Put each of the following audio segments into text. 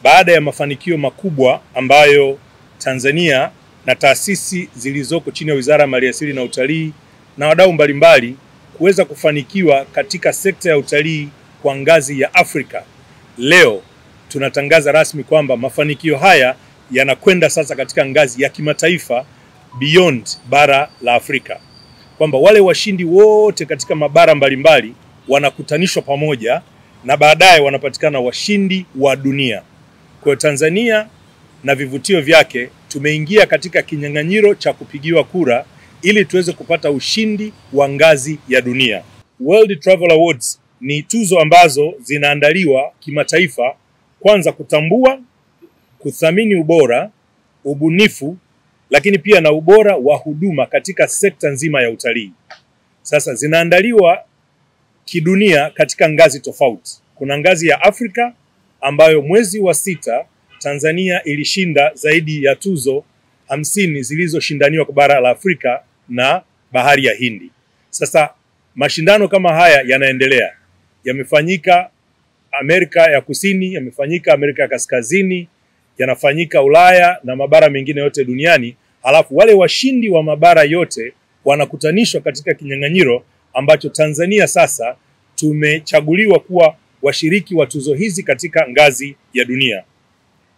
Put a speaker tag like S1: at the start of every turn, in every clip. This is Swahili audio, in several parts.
S1: baada ya mafanikio makubwa ambayo Tanzania na taasisi zilizoko chini ya Wizara ya Maliasili na Utalii na wadau mbalimbali kuweza kufanikiwa katika sekta ya utalii kwa ngazi ya Afrika. Leo tunatangaza rasmi kwamba mafanikio haya yanakwenda sasa katika ngazi ya kimataifa beyond bara la Afrika. Kwamba wale washindi wote katika mabara mbalimbali wanakutanishwa pamoja na baadaye wanapatikana washindi wa dunia. Kwa Tanzania na vivutio vyake tumeingia katika kinyang'anyiro cha kupigiwa kura ili tuweze kupata ushindi wa ngazi ya dunia. World Travel Awards ni tuzo ambazo zinaandaliwa kimataifa, kwanza kutambua, kuthamini ubora, ubunifu, lakini pia na ubora wa huduma katika sekta nzima ya utalii. Sasa zinaandaliwa kidunia katika ngazi tofauti. Kuna ngazi ya Afrika ambayo mwezi wa 6 Tanzania ilishinda zaidi ya tuzo 50 zilizoshindaniwa kwa bara la Afrika na bahari ya Hindi. Sasa mashindano kama haya yanaendelea. Yamefanyika Amerika ya Kusini, yamefanyika Amerika ya Kaskazini, yanafanyika Ulaya na mabara mengine yote duniani. Halafu wale washindi wa mabara yote wanakutanishwa katika kinyang'anyiro ambacho Tanzania sasa tumechaguliwa kuwa washiriki wa tuzo hizi katika ngazi ya dunia.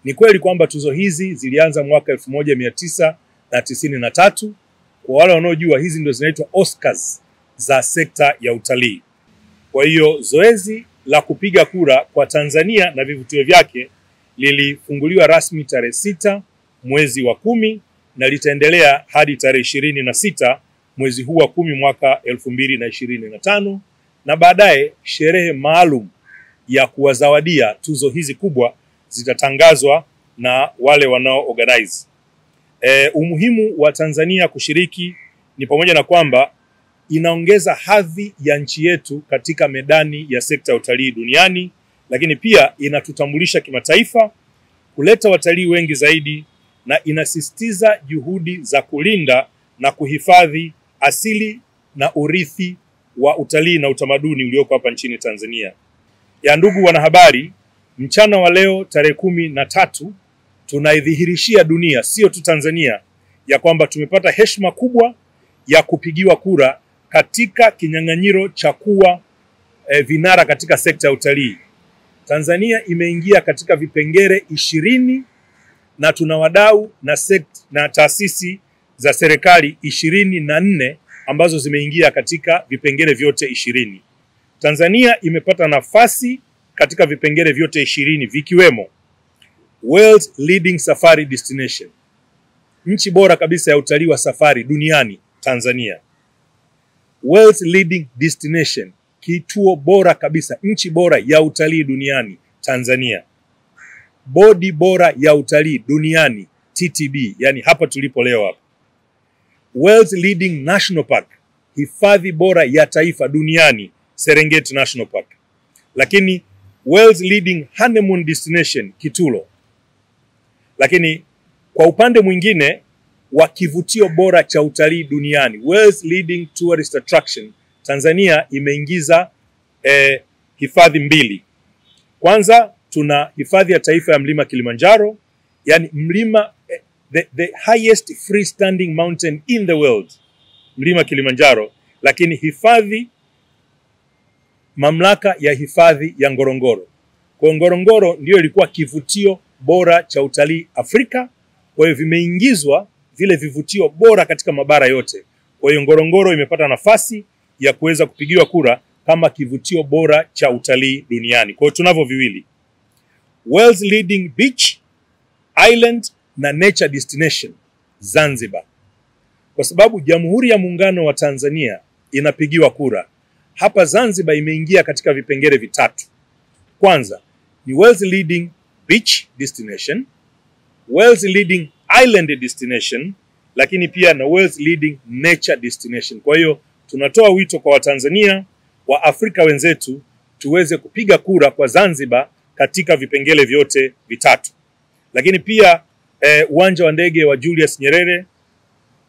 S1: Ni kweli kwamba tuzo hizi zilianza mwaka 1993. Kwa wale wanaojua, hizi ndio zinaitwa Oscars za sekta ya utalii. Kwa hiyo zoezi la kupiga kura kwa Tanzania na vivutio vyake lilifunguliwa rasmi tarehe 6 mwezi wa 10 na litaendelea hadi tarehe 26 mwezi huu wa 10 mwaka 2025, na baadaye sherehe maalum ya kuwazawadia tuzo hizi kubwa zitatangazwa na wale wanao organize. Umuhimu wa Tanzania kushiriki ni pamoja na kwamba inaongeza hadhi ya nchi yetu katika medani ya sekta ya utalii duniani, lakini pia inatutambulisha kimataifa, kuleta watalii wengi zaidi, na inasisitiza juhudi za kulinda na kuhifadhi asili na urithi wa utalii na utamaduni ulioko hapa nchini Tanzania. Ya ndugu wanahabari, mchana wa leo tarehe 13 tunaidhihirishia dunia, sio tu Tanzania, ya kwamba tumepata heshima kubwa ya kupigiwa kura katika kinyang'anyiro cha kuwa vinara katika sekta ya utalii. Tanzania imeingia katika vipengele 20 na tuna wadau na taasisi za serikali 24 ambazo zimeingia katika vipengele vyote 20. Tanzania imepata nafasi katika vipengele vyote 20 vikiwemo World's Leading Safari Destination, nchi bora kabisa ya utalii wa safari duniani, Tanzania. World's Leading Destination, kituo bora kabisa, nchi bora ya utalii duniani, Tanzania. Bodi bora ya utalii duniani, TTB, yani hapa tulipo leo hapa. World's Leading National Park, hifadhi bora ya taifa duniani, Serengeti National Park. Lakini World's Leading Honeymoon Destination, Kitulo. Lakini kwa upande mwingine wa kivutio bora cha utalii duniani, World's Leading Tourist Attraction, Tanzania imeingiza hifadhi 2. Kwanza tuna hifadhi ya taifa ya mlima Kilimanjaro, yani mlima the highest freestanding mountain in the world, mlima Kilimanjaro. Lakini hifadhi, mamlaka ya hifadhi ya Ngorongoro. Kwa Ngorongoro ndio ilikuwa kivutio bora cha utalii Afrika. Kwa hiyo vimeingizwa vile vivutio bora katika mabara yote. Kwa hiyo Ngorongoro imepata nafasi ya kuweza kupigiwa kura kama kivutio bora cha utalii duniani. Kwa hiyo tunavyo viwili, World's Leading Beach, Island na Nature Destination, Zanzibar. Kwa sababu Jamhuri ya Muungano wa Tanzania inapigiwa kura, hapa Zanzibar imeingia katika vipengele vitatu. Kwanza ni World's Leading Beach Destination, World's Leading Island Destination, lakini pia na World's Leading Nature Destination. Kwa hiyo tunatoa wito kwa Watanzania, wa Afrika wenzetu, tuweze kupiga kura kwa Zanzibar katika vipengele vyote vitatu. Lakini pia uwanja wa ndege wa Julius Nyerere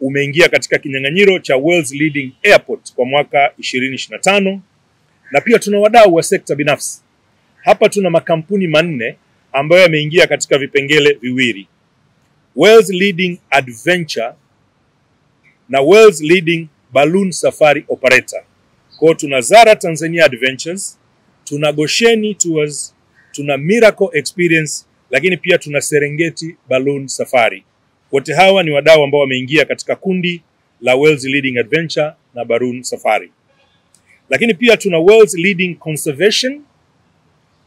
S1: umeingia katika kinyang'anyiro cha World's Leading Airport kwa mwaka 2025. Na pia tuna wadau wa sekta binafsi. Hapa tuna makampuni 4 ambayo yameingia katika vipengele viwili: World's Leading Adventure na World's Leading Balloon Safari Operator. Kwa tuna Zara Tanzania Adventures, tuna Gosheni Tours, tuna Miracle Experience, lakini pia tuna Serengeti Balloon Safari. Wote hawa ni wadau ambao wameingia katika kundi la World's Leading Adventure na Balloon Safari. Lakini pia tuna World's Leading Conservation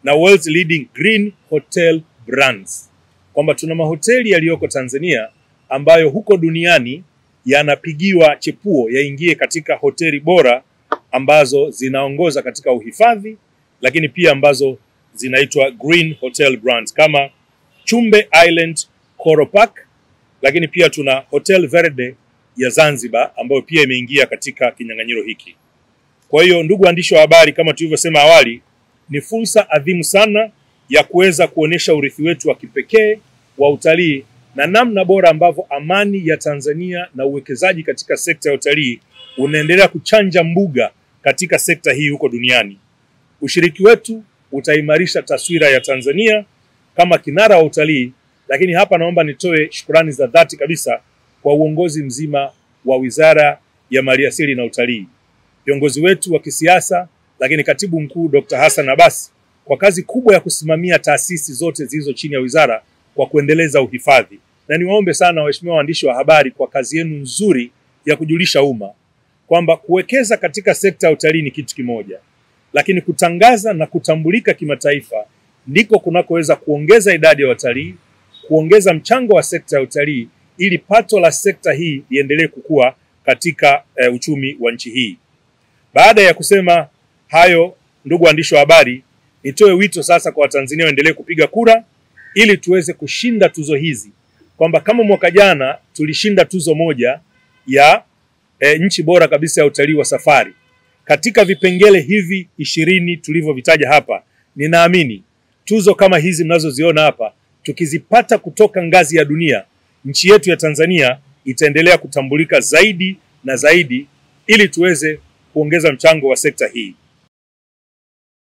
S1: na World's Leading Green Hotel Brands. Kwamba tuna mahoteli yaliyoko Tanzania ambayo huko duniani yanapigiwa chepuo yaingie katika hoteli bora ambazo zinaongoza katika uhifadhi, lakini pia ambazo zinaitwa Green Hotel Brands kama Chumbe Island Coral Park, lakini pia tuna Hotel Verde ya Zanzibar ambayo pia imeingia katika kinyang'anyiro hiki. Kwa hiyo ndugu waandishi wa habari, kama tulivyosema awali, ni fursa adhimu sana ya kuweza kuonesha urithi wetu wa kipekee wa utalii na namna bora ambavyo amani ya Tanzania na uwekezaji katika sekta ya utalii unaendelea kuchanja mbuga katika sekta hii huko duniani. Ushiriki wetu utaimarisha taswira ya Tanzania kama kinara wa utalii, lakini hapa naomba nitoe shukrani za dhati kabisa kwa uongozi mzima wa Wizara ya Maliasili na Utalii, viongozi wetu wa kisiasa, lakini Katibu Mkuu Dr. Hassan Abbas kwa kazi kubwa ya kusimamia taasisi zote zilizo chini ya wizara kwa kuendeleza uhifadhi. Na niwaombe sana waheshimiwa waandishi wa habari kwa kazi yenu nzuri ya kujulisha umma kwamba kuwekeza katika sekta ya utalii ni kitu kimoja, lakini kutangaza na kutambulika kimataifa ndiko kunakoweza kuongeza idadi ya watalii, kuongeza mchango wa sekta ya utalii ili pato la sekta hii liendelee kukua katika uchumi wa nchi hii. Baada ya kusema hayo, ndugu waandishi wa habari, nitoe wito sasa kwa Watanzania waendelee kupiga kura ili tuweze kushinda tuzo hizi. Kwamba kama mwaka jana tulishinda tuzo moja ya nchi bora kabisa ya utalii wa safari, katika vipengele hivi 20 tulivyovitaja hapa, ninaamini tuzo kama hizi mnazoziona hapa tukizipata kutoka ngazi ya dunia, nchi yetu ya Tanzania itaendelea kutambulika zaidi na zaidi ili tuweze kuongeza mchango wa sekta hii.